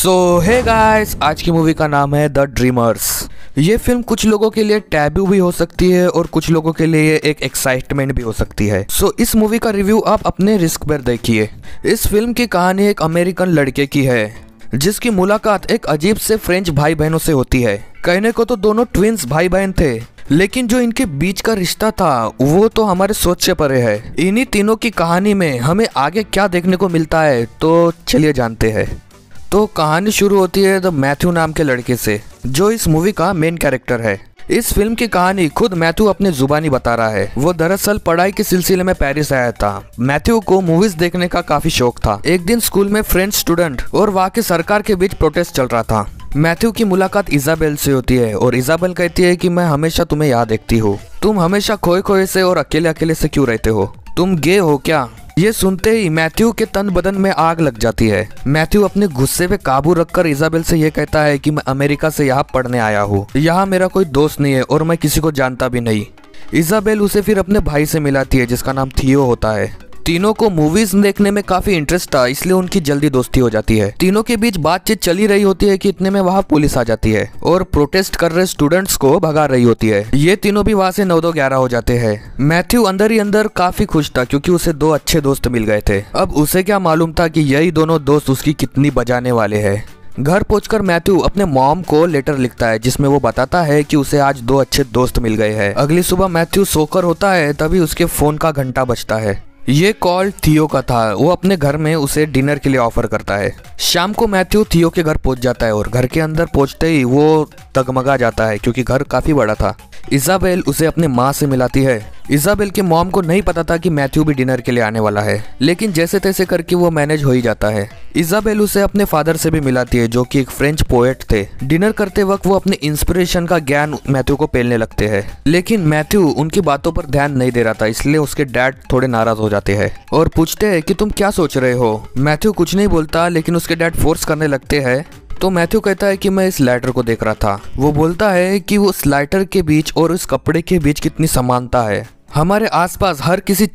Hey guys, आज की movie का नाम है द ड्रीमर्स। ये फिल्म कुछ लोगों के लिए टैबू भी हो सकती है और कुछ लोगों के लिए एक एक्साइटमेंट भी हो सकती है। इस मूवी का रिव्यू आप अपने रिस्क पर देखिए। इस फिल्म की कहानी एक अमेरिकन लड़के की है जिसकी मुलाकात एक अजीब से फ्रेंच भाई बहनों से होती है। कहने को तो दोनों ट्विंस भाई बहन थे, लेकिन जो इनके बीच का रिश्ता था वो तो हमारे सोच से परे है। इन्हीं तीनों की कहानी में हमें आगे क्या देखने को मिलता है, तो चलिए जानते हैं। तो कहानी शुरू होती है द मैथ्यू नाम के लड़के से, जो इस मूवी का मेन कैरेक्टर है। इस फिल्म की कहानी खुद मैथ्यू अपने जुबानी बता रहा है। वो दरअसल पढ़ाई के सिलसिले में पेरिस आया था। मैथ्यू को मूवीज देखने का काफी शौक था। एक दिन स्कूल में फ्रेंच स्टूडेंट और वहाँ के सरकार के बीच प्रोटेस्ट चल रहा था। मैथ्यू की मुलाकात इजाबेल से होती है और इजाबेल कहती है कि मैं हमेशा तुम्हें याद देखती हूँ। तुम हमेशा खोए खोए से और अकेले अकेले से क्यों रहते हो? तुम गे हो क्या? ये सुनते ही मैथ्यू के तन बदन में आग लग जाती है। मैथ्यू अपने गुस्से पे काबू रखकर इजाबेल से ये कहता है कि मैं अमेरिका से यहाँ पढ़ने आया हूँ। यहाँ मेरा कोई दोस्त नहीं है और मैं किसी को जानता भी नहीं। इजाबेल उसे फिर अपने भाई से मिलाती है जिसका नाम थियो होता है। तीनों को मूवीज देखने में काफी इंटरेस्ट था, इसलिए उनकी जल्दी दोस्ती हो जाती है। तीनों के बीच बातचीत चली रही होती है कि इतने में वहाँ पुलिस आ जाती है और प्रोटेस्ट कर रहे स्टूडेंट्स को भगा रही होती है। ये तीनों भी वहाँ से 9-2-11 हो जाते हैं। मैथ्यू अंदर ही अंदर काफी खुश था क्योंकि उसे 2 अच्छे दोस्त मिल गए थे। अब उसे क्या मालूम था कि यही दोनों दोस्त उसकी कितनी बजाने वाले हैं। घर पहुंचकर मैथ्यू अपने मॉम को लेटर लिखता है जिसमें वो बताता है कि उसे आज 2 अच्छे दोस्त मिल गए हैं। अगली सुबह मैथ्यू सोकर होता है, तभी उसके फोन का घंटा बजता है। ये कॉल थियो का था। वो अपने घर में उसे डिनर के लिए ऑफर करता है। शाम को मैथ्यू थियो के घर पहुंच जाता है और घर के अंदर पहुंचते ही वो तगमगा जाता है क्योंकि घर काफी बड़ा था। इजाबेल उसे अपने माँ से मिलाती है। इजाबेल के मॉम को नहीं पता था कि मैथ्यू भी डिनर के लिए आने वाला है, लेकिन जैसे तैसे करके वो मैनेज हो ही जाता है। इजाबेल उसे अपने फादर से भी मिलाती है जो कि एक फ्रेंच पोएट थे। डिनर करते वक्त वो अपने इंस्पिरेशन का ज्ञान मैथ्यू को पेलने लगते हैं, लेकिन मैथ्यू उनकी बातों पर ध्यान नहीं दे रहा था, इसलिए उसके डैड थोड़े नाराज हो जाते हैं और पूछते हैं कि तुम क्या सोच रहे हो। मैथ्यू कुछ नहीं बोलता, लेकिन उसके डैड फोर्स करने लगते हैं। तो मैथ्यू कहता है कि मैं इस लाइटर को देख रहा था। वो बोलता है कि वो उस लाइटर के बीच और उस कपड़े के बीच कितनी समानता है। हमारे आसपास हर किसी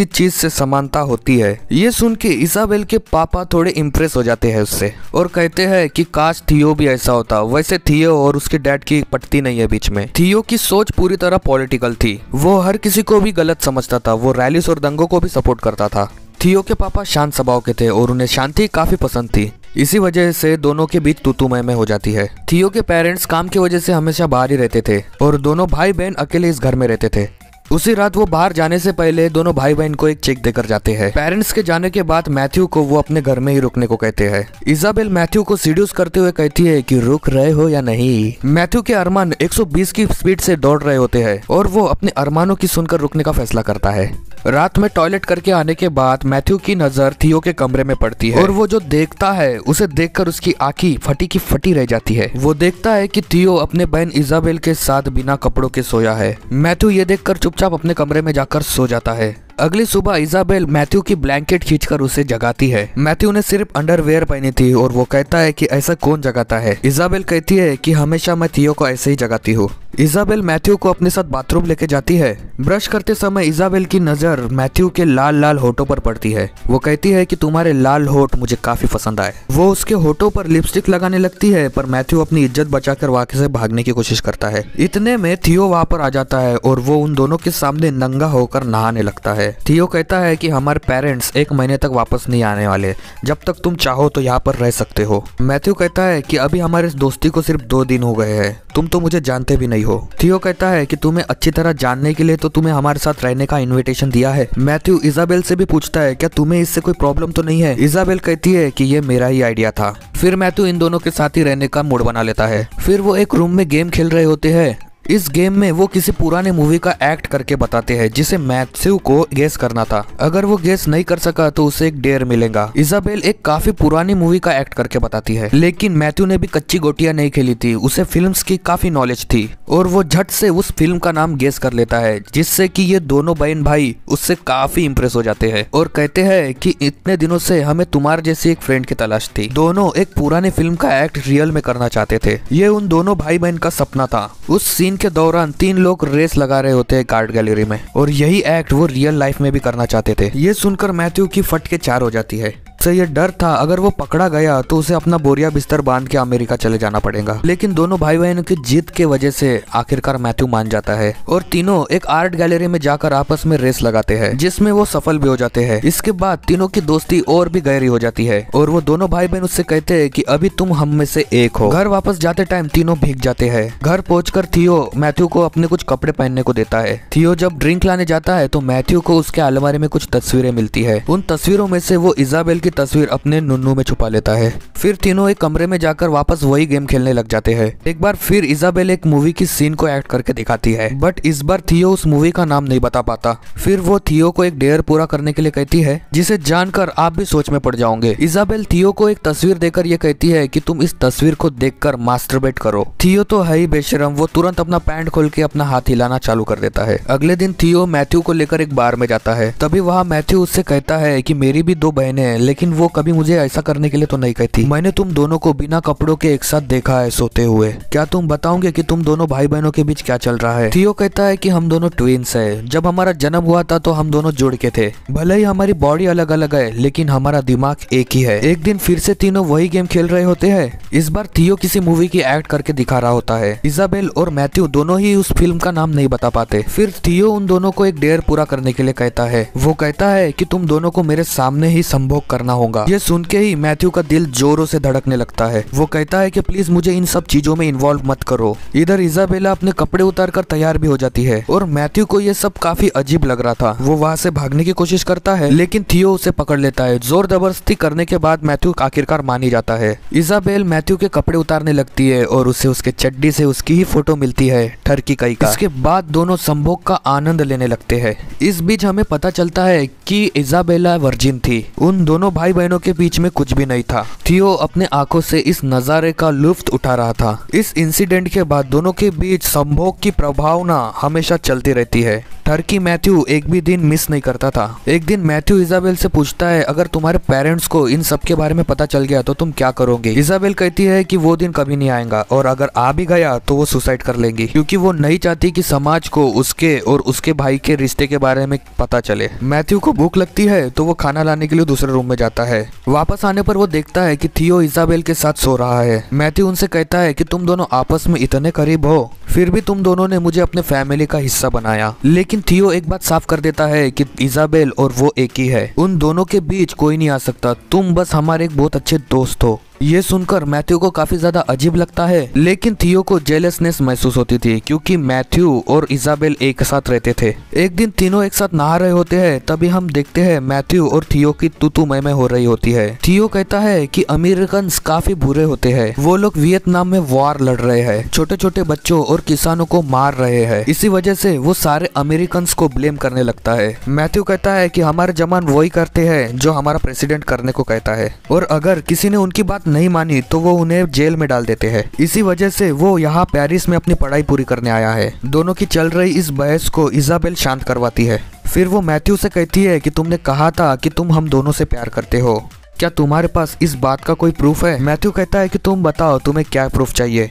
चीज से समानता होती है। ये सुन के इजाबेल के पापा थोड़े इम्प्रेस हो जाते हैं उससे और कहते हैं कि काश थियो भी ऐसा होता। वैसे थियो और उसके डैड की पटती नहीं है बीच में। थियो की सोच पूरी तरह पॉलिटिकल थी। वो हर किसी को भी गलत समझता था। वो रैलीज और दंगों को भी सपोर्ट करता था। थियो के पापा शांत स्वभाव के थे और उन्हें शांति काफी पसंद थी। इसी वजह से दोनों के बीच तू मैं हो जाती है। थियो के पेरेंट्स काम की वजह से हमेशा बाहर ही रहते थे और दोनों भाई बहन अकेले इस घर में रहते थे। उसी रात वो बाहर जाने से पहले दोनों भाई बहन को एक चेक देकर जाते हैं। पेरेंट्स के जाने के बाद मैथ्यू को वो अपने घर में ही रुकने को कहते हैं। इजाबेल मैथ्यू को सीड्यूस करते हुए कहती है कि रुक रहे हो या नहीं। मैथ्यू के अरमान 120 की स्पीड से दौड़ रहे होते हैं और वो अपने अरमानों की सुनकर रुकने का फैसला करता है। रात में टॉयलेट करके आने के बाद मैथ्यू की नजर थियो के कमरे में पड़ती है और वो जो देखता है उसे देखकर उसकी आंखें फटी की फटी रह जाती है। वो देखता है कि थियो अपने बहन इजाबेल के साथ बिना कपड़ों के सोया है। मैथ्यू ये देखकर चुपचाप अपने कमरे में जाकर सो जाता है। अगली सुबह इजाबेल मैथ्यू की ब्लैंकेट खींचकर उसे जगाती है। मैथ्यू ने सिर्फ अंडरवेयर पहनी थी और वो कहता है कि ऐसा कौन जगाता है। इजाबेल कहती है कि हमेशा मैं थियो को ऐसे ही जगाती हूँ। इजाबेल मैथ्यू को अपने साथ बाथरूम लेके जाती है। ब्रश करते समय इजाबेल की नजर मैथ्यू के लाल लाल होठों पर पड़ती है। वो कहती है कि तुम्हारे लाल होठ मुझे काफी पसंद आए। वो उसके होठों पर लिपस्टिक लगाने लगती है, पर मैथ्यू अपनी इज्जत बचाकर वहां से भागने की कोशिश करता है। इतने में थियो वहां पर आ जाता है और वो उन दोनों के सामने नंगा होकर नहाने लगता है। थियो कहता है कि हमारे पेरेंट्स 1 महीने तक वापस नहीं आने वाले, जब तक तुम चाहो तो यहाँ पर रह सकते हो। मैथ्यू कहता है कि अभी हमारे दोस्ती को सिर्फ 2 दिन हो गए हैं, तुम तो मुझे जानते भी नहीं हो। थियो कहता है कि तुम्हें अच्छी तरह जानने के लिए तो तुम्हें हमारे साथ रहने का इनविटेशन दिया है। मैथ्यू इजाबेल से भी पूछता है क्या तुम्हें इससे कोई प्रॉब्लम तो नहीं है। इजाबेल कहती है कि ये मेरा ही आइडिया था। फिर मैथ्यू इन दोनों के साथ ही रहने का मूड बना लेता है। फिर वो एक रूम में गेम खेल रहे होते हैं। इस गेम में वो किसी पुराने मूवी का एक्ट करके बताते हैं जिसे मैथ्यू को गेस करना था। अगर वो गेस नहीं कर सका तो उसे एक डेयर मिलेगा। इजाबेल एक काफी पुरानी मूवी का एक्ट करके बताती है, लेकिन मैथ्यू ने भी कच्ची गोटियां नहीं खेली थी। उसे फिल्म्स की काफी नॉलेज थी और वो झट से उस फिल्म का नाम गेस कर लेता है, जिससे कि ये दोनों बहन भाई उससे काफी इंप्रेस हो जाते हैं और कहते हैं कि इतने दिनों से हमें तुम्हारे जैसी एक फ्रेंड की तलाश थी। दोनों एक पुरानी फिल्म का एक्ट रियल में करना चाहते थे। ये उन दोनों भाई बहन का सपना था। उस सीन के दौरान 3 लोग रेस लगा रहे होते हैं आर्ट गैलरी में और यही एक्ट वो रियल लाइफ में भी करना चाहते थे। ये सुनकर मैथ्यू की फट के 4 हो जाती है। से ये डर था अगर वो पकड़ा गया तो उसे अपना बोरिया बिस्तर बांध के अमेरिका चले जाना पड़ेगा। लेकिन दोनों भाई बहनों की जिद के वजह से आखिरकार मैथ्यू मान जाता है और तीनों एक आर्ट गैलरी में जाकर आपस में रेस लगाते हैं, जिसमें वो सफल भी हो जाते हैं। इसके बाद तीनों की दोस्ती और भी गहरी हो जाती है और वो दोनों भाई बहन उससे कहते हैं कि अभी तुम हम में से एक हो। घर वापस जाते टाइम तीनों भीग जाते हैं। घर पहुंचकर थियो मैथ्यू को अपने कुछ कपड़े पहनने को देता है। थियो जब ड्रिंक लाने जाता है तो मैथ्यू को उसके अलमारी में कुछ तस्वीरें मिलती है। उन तस्वीरों में से वो इजाबेल की तस्वीर अपने नुन्नू में छुपा लेता है। फिर तीनों एक कमरे में जाकर वापस वही गेम खेलने लग जाते हैं। एक बार फिर इजाबेल एक मूवी की सीन को एक्ट करके दिखाती है, बट इस बार थियो उस मूवी का नाम नहीं बता पाता। फिर वो थियो को एक डेयर पूरा करने के लिए कहती है, जिसे जानकर आप भी सोच में पड़ जाओगे। इजाबेल थियो को एक तस्वीर देकर ये कहती है कि तुम इस तस्वीर को देखकर मास्टरबेट करो। थियो तो है ही बेशरम, वो तुरंत अपना पैंट खोल के अपना हाथ हिलाना चालू कर देता है। अगले दिन थियो मैथ्यू को लेकर एक बार में जाता है। तभी वहाँ मैथ्यू उससे कहता है कि मेरी भी 2 बहनें हैं, लेकिन वो कभी मुझे ऐसा करने के लिए तो नहीं कहती। मैंने तुम दोनों को बिना कपड़ों के एक साथ देखा है सोते हुए। क्या तुम बताओगे कि तुम दोनों भाई बहनों के बीच क्या चल रहा है? थियो कहता है कि हम दोनों ट्विंस है। जब हमारा जन्म हुआ था तो हम दोनों जुड़ के थे। भले ही हमारी बॉडी अलग अलग है लेकिन हमारा दिमाग एक ही है। एक दिन फिर से तीनों वही गेम खेल रहे होते हैं। इस बार थियो किसी मूवी की एक्ट करके दिखा रहा होता है। इजाबेल और मैथ्यू दोनों ही उस फिल्म का नाम नहीं बता पाते। फिर थियो उन दोनों को एक डेयर पूरा करने के लिए कहता है। वो कहता है कि तुम दोनों को मेरे सामने ही संभोग करना होगा। ये सुन के ही मैथ्यू का दिल जोरों से धड़कने लगता है। वो कहता है कि प्लीज मुझे इन सब चीजों में इन्वॉल्व मत करो। इधर इजाबेला अपने कपड़े उतार कर तैयार भी हो जाती है और मैथ्यू को ये सब काफी अजीब लग रहा था। वो वहाँ से भागने की कोशिश करता है लेकिन थियो उसे पकड़ लेता है। जोर जबरदस्ती करने के बाद मैथ्यू आखिरकार मान ही जाता है। इजाबेल मैथ्यू के कपड़े उतारने लगती है और उसे उसके चड्डी से उसकी ही फोटो मिलती है, ठरकी कई का। इसके बाद दोनों संभोग का आनंद लेने लगते हैं। इस बीच हमें पता चलता है कि इजाबेला वर्जिन थी। उन दोनों भाई बहनों के बीच में कुछ भी नहीं था। थियो अपने आंखों से इस नजारे का लुत्फ उठा रहा था। इस इंसिडेंट के बाद दोनों के बीच संभोग की प्रभावना हमेशा चलती रहती है। ठरकी मैथ्यू एक भी दिन मिस नहीं करता था। एक दिन मैथ्यू इजाबेल से पूछता है, अगर तुम्हारे पेरेंट्स को इन सब के बारे में पता चल गया तो तुम क्या करोगे? इजाबेल कहती है कि वो दिन कभी नहीं आएगा और अगर आ भी गया तो वो सुसाइड कर लेंगी, क्योंकि वो नहीं चाहती कि समाज को उसके और उसके भाई के रिश्ते के बारे में पता चले। मैथ्यू को भूख लगती है तो वो खाना लाने के लिए दूसरे रूम में जाता है। वापस आने पर वो देखता है कि थियो इजाबेल के साथ सो रहा है। मैथ्यू उनसे कहता है कि तुम दोनों आपस में इतने करीब हो, फिर भी तुम दोनों ने मुझे अपने फैमिली का हिस्सा बनाया। लेकिन थियो एक बात साफ कर देता है कि इजाबेल और वो एक ही है। उन दोनों के बीच कोई नहीं आ सकता। तुम बस हमारे एक बहुत अच्छे दोस्त हो। ये सुनकर मैथ्यू को काफी ज्यादा अजीब लगता है, लेकिन थियो को जेलसनेस महसूस होती थी क्योंकि मैथ्यू और इजाबेल एक साथ रहते थे। एक दिन तीनों एक साथ नहा रहे होते हैं, तभी हम देखते हैं मैथ्यू और थियो की तू मैं हो रही होती है। थियो कहता है कि अमेरिकन काफी बुरे होते हैं। वो लोग वियतनाम में वॉर लड़ रहे हैं, छोटे छोटे बच्चों और किसानों को मार रहे हैं। इसी वजह से वो सारे अमेरिकन को ब्लेम करने लगता है। मैथ्यू कहता है कि हमारे जवान वही करते हैं जो हमारा प्रेसिडेंट करने को कहता है, और अगर किसी ने उनकी बात नहीं मानी तो वो उन्हें जेल में डाल देते हैं। इसी वजह से वो यहाँ पेरिस में अपनी पढ़ाई पूरी करने आया है। दोनों की चल रही इस बहस को इजाबेल शांत करवाती है। फिर वो मैथ्यू से कहती है कि तुमने कहा था कि तुम हम दोनों से प्यार करते हो, क्या तुम्हारे पास इस बात का कोई प्रूफ है? मैथ्यू कहता है कि तुम बताओ तुम्हें क्या प्रूफ चाहिए।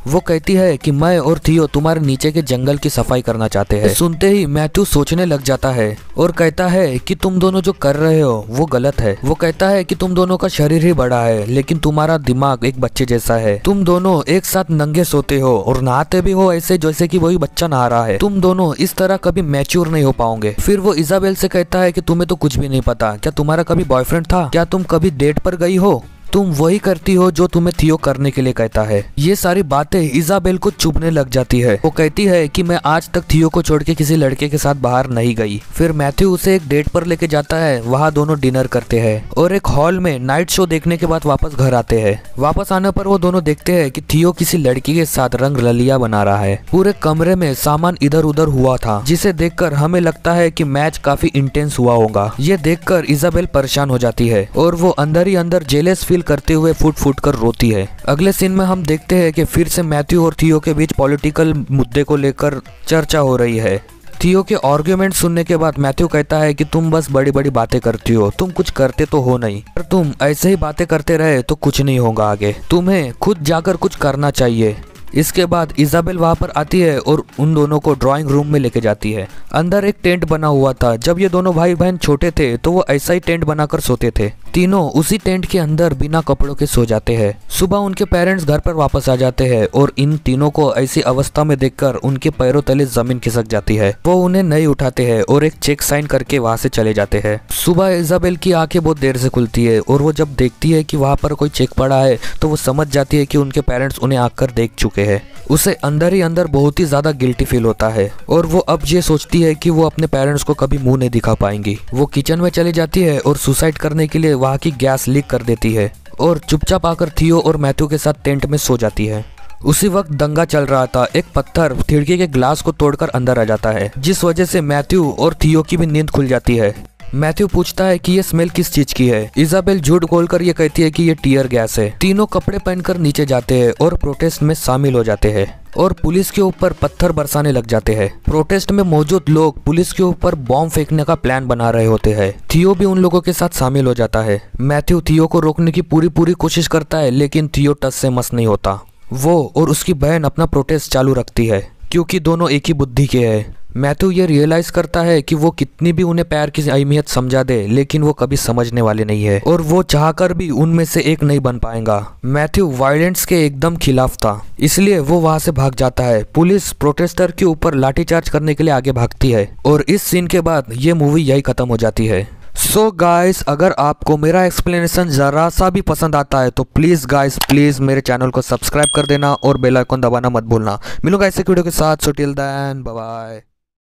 वो कहती है कि मैं और थियो तुम्हारे नीचे के जंगल की सफाई करना चाहते हैं। सुनते ही मैथ्यू सोचने लग जाता है और कहता है कि तुम दोनों जो कर रहे हो वो गलत है। वो कहता है कि तुम दोनों का शरीर ही बड़ा है लेकिन तुम्हारा दिमाग एक बच्चे जैसा है। तुम दोनों एक साथ नंगे सोते हो और नहाते भी हो ऐसे जैसे कि वही बच्चा नहा रहा है। तुम दोनों इस तरह कभी मैच्योर नहीं हो पाओगे। फिर वो इजाबेल से कहता है कि तुम्हें तो कुछ भी नहीं पता। क्या तुम्हारा कभी बॉयफ्रेंड था? क्या तुम कभी डेट पर गई हो? तुम वही करती हो जो तुम्हें थियो करने के लिए कहता है। ये सारी बातें इजाबेल को चुभने लग जाती है। वो कहती है कि मैं आज तक थियो को छोड़ के किसी लड़के के साथ बाहर नहीं गई। फिर मैथ्यू उसे एक डेट पर लेके जाता है। वहाँ दोनों डिनर करते हैं और एक हॉल में नाइट शो देखने के बाद वापस घर आते हैं। वापस आने पर वो दोनों देखते हैं कि थियो किसी लड़की के साथ रंग रलिया बना रहा है। पूरे कमरे में सामान इधर उधर हुआ था, जिसे देखकर हमें लगता है कि मैच काफी इंटेंस हुआ होगा। ये देखकर इजाबेल परेशान हो जाती है और वो अंदर ही अंदर जेलस फील करते हुए फुट फुट कर रोती है। अगले सीन में हम देखते हैं कि फिर से मैथ्यू और थियो के बीच पॉलिटिकल मुद्दे को लेकर चर्चा हो रही है। थियो के आर्ग्यूमेंट सुनने के बाद मैथ्यू कहता है कि तुम बस बड़ी बड़ी बातें करती हो, तुम कुछ करते तो हो नहीं। पर तुम ऐसे ही बातें करते रहे तो कुछ नहीं होगा आगे। तुम्हें खुद जाकर कुछ करना चाहिए। इसके बाद इजाबेल वहां पर आती है और उन दोनों को ड्राइंग रूम में लेके जाती है। अंदर एक टेंट बना हुआ था। जब ये दोनों भाई बहन छोटे थे तो वो ऐसा ही टेंट बनाकर सोते थे। तीनों उसी टेंट के अंदर बिना कपड़ों के सो जाते हैं। सुबह उनके पेरेंट्स घर पर वापस आ जाते हैं और इन तीनों को ऐसी अवस्था में देखकर उनके पैरों तले जमीन खिसक जाती है। वो उन्हें नहीं उठाते हैं और एक चेक साइन करके वहां से चले जाते हैं। सुबह इजाबेल की आंखें बहुत देर से खुलती है और वो जब देखती है कि वहां पर कोई चेक पड़ा है तो वो समझ जाती है कि उनके पेरेंट्स उन्हें आकर देख चुके हैं। उसे अंदर ही अंदर बहुत ही ज्यादा गिल्टी फील होता है और वो अब ये सोचती है कि वो अपने पेरेंट्स को कभी मुंह नहीं दिखा पाएंगी। वो किचन में चली जाती है और सुसाइड करने के लिए वहाँ की गैस लीक कर देती है और चुपचाप आकर थियो और मैथ्यू के साथ टेंट में सो जाती है। उसी वक्त दंगा चल रहा था। एक पत्थर खिड़की के ग्लास को तोड़कर अंदर आ जाता है, जिस वजह से मैथ्यू और थियो की भी नींद खुल जाती है। मैथ्यू पूछता है कि ये स्मेल किस चीज की है। इजाबेल झूठ बोलकर ये कहती है कि ये टीयर गैस है। तीनों कपड़े पहनकर नीचे जाते हैं और प्रोटेस्ट में शामिल हो जाते हैं और पुलिस के ऊपर पत्थर बरसाने लग जाते हैं। प्रोटेस्ट में मौजूद लोग पुलिस के ऊपर बॉम्ब फेंकने का प्लान बना रहे होते हैं। थियो भी उन लोगों के साथ शामिल हो जाता है। मैथ्यू थियो को रोकने की पूरी कोशिश करता है, लेकिन थियो टस से मस नहीं होता। वो और उसकी बहन अपना प्रोटेस्ट चालू रखती है क्योंकि दोनों एक ही बुद्धि के हैं। मैथ्यू ये रियलाइज करता है कि वो कितनी भी उन्हें प्यार की अहमियत समझा दे, लेकिन वो कभी समझने वाले नहीं है और वो चाहकर भी उनमें से एक नहीं बन पाएगा। मैथ्यू वायलेंस के एकदम खिलाफ था, इसलिए वो वहां से भाग जाता है। पुलिस प्रोटेस्टर के ऊपर लाठीचार्ज करने के लिए आगे भागती है और इस सीन के बाद ये मूवी यही खत्म हो जाती है। सो गाइस, अगर आपको मेरा एक्सप्लेनेशन जरा सा भी पसंद आता है तो प्लीज गाइस प्लीज मेरे चैनल को सब्सक्राइब कर देना और बेल आइकन दबाना मत भूलना। मिलूंगा ऐसे वीडियो के साथ। So till then bye bye.